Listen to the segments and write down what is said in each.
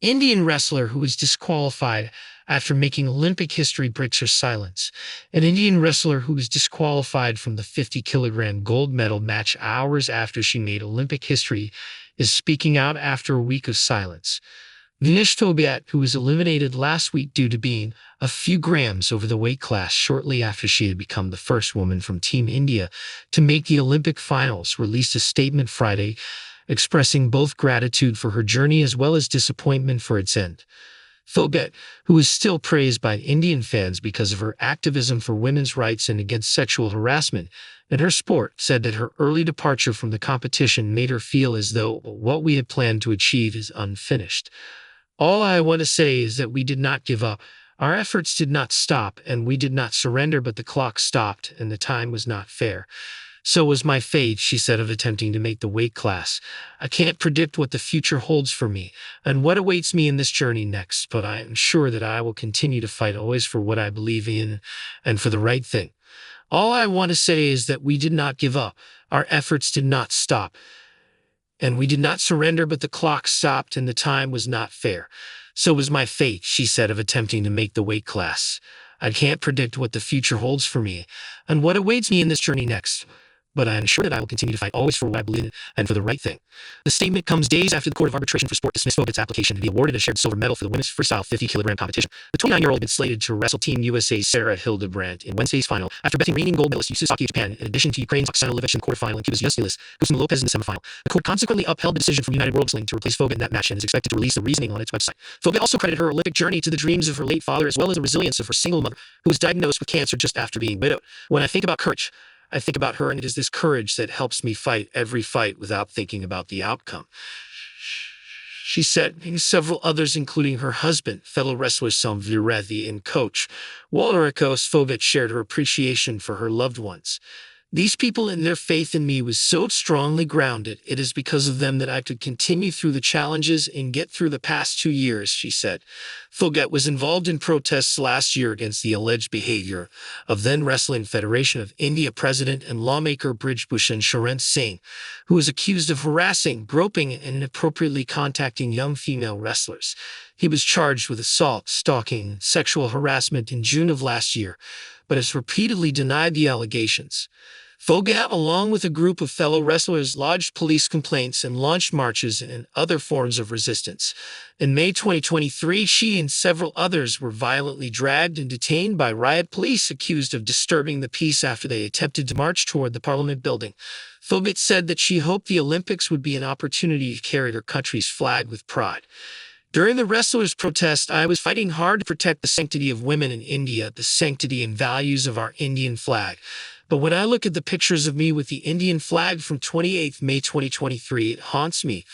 Indian wrestler who was disqualified after making Olympic history breaks her silence. An Indian wrestler who was disqualified from the 50-kilogram gold medal match hours after she made Olympic history is speaking out after a week of silence. Vinesh Phogat, who was eliminated last week due to being a few grams over the weight class shortly after she had become the first woman from Team India to make the Olympic finals, released a statement Friday expressing both gratitude for her journey as well as disappointment for its end. Phogat, who is still praised by Indian fans because of her activism for women's rights and against sexual harassment in her sport, said that her early departure from the competition made her feel as though what we had planned to achieve is unfinished. All I want to say is that we did not give up. Our efforts did not stop, and we did not surrender, but the clock stopped, and the time was not fair. So was my fate, she said, of attempting to make the weight class. I can't predict what the future holds for me and what awaits me in this journey next, but I am sure that I will continue to fight always for what I believe in and for the right thing. All I want to say is that we did not give up. Our efforts did not stop, and we did not surrender, but the clock stopped and the time was not fair. So was my fate, she said, of attempting to make the weight class. I can't predict what the future holds for me and what awaits me in this journey next, but I am sure that I will continue to fight always for what I believe in and for the right thing. The statement comes days after the Court of Arbitration for Sport dismissed Phogat's application to be awarded a shared silver medal for the women's freestyle 50-kilogram competition. The 29-year-old had been slated to wrestle Team USA's Sarah Hildebrandt in Wednesday's final after betting reigning gold medalist Yu Sasaki of Japan, in addition to Ukraine's Oksana Levich in the quarterfinal and Cuba's Yusnilis Gusman Lopez in the semifinal. The court consequently upheld the decision from United World Wrestling to replace Phogat in that match and is expected to release the reasoning on its website. Phogat also credited her Olympic journey to the dreams of her late father as well as the resilience of her single mother, who was diagnosed with cancer just after being widowed. When I think about courage, I think about her, and it is this courage that helps me fight every fight without thinking about the outcome, she said. Several others, including her husband, fellow wrestler Sam Virethi, and coach Walterikos Phogat, shared her appreciation for her loved ones. These people and their faith in me was so strongly grounded. It is because of them that I could continue through the challenges and get through the past 2 years, she said. Phogat was involved in protests last year against the alleged behavior of then Wrestling Federation of India president and lawmaker Brij Bhushan Sharan Singh, who was accused of harassing, groping, and inappropriately contacting young female wrestlers. He was charged with assault, stalking, and sexual harassment in June of last year, but has repeatedly denied the allegations. Phogat, along with a group of fellow wrestlers, lodged police complaints and launched marches and other forms of resistance. In May 2023, she and several others were violently dragged and detained by riot police, accused of disturbing the peace after they attempted to march toward the Parliament building. Phogat said that she hoped the Olympics would be an opportunity to carry her country's flag with pride. During the wrestlers' protest, I was fighting hard to protect the sanctity of women in India, the sanctity and values of our Indian flag. But when I look at the pictures of me with the Indian flag from 28 May 2023, it haunts me,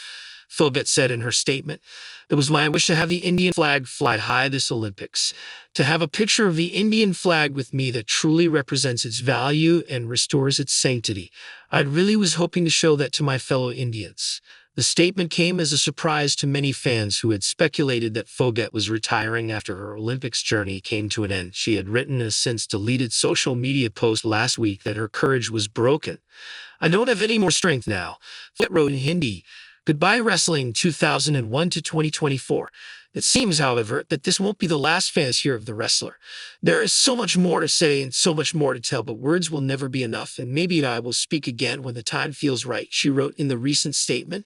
Phogat said in her statement. It was my wish to have the Indian flag fly high this Olympics, to have a picture of the Indian flag with me that truly represents its value and restores its sanctity. I really was hoping to show that to my fellow Indians. The statement came as a surprise to many fans who had speculated that Phogat was retiring after her Olympics journey came to an end. She had written in a since deleted social media post last week that her courage was broken. I don't have any more strength now, Phogat wrote in Hindi. Goodbye wrestling 2001 to 2024. It seems, however, that this won't be the last fans hear of the wrestler. There is so much more to say and so much more to tell, but words will never be enough, and maybe I will speak again when the time feels right, she wrote in the recent statement.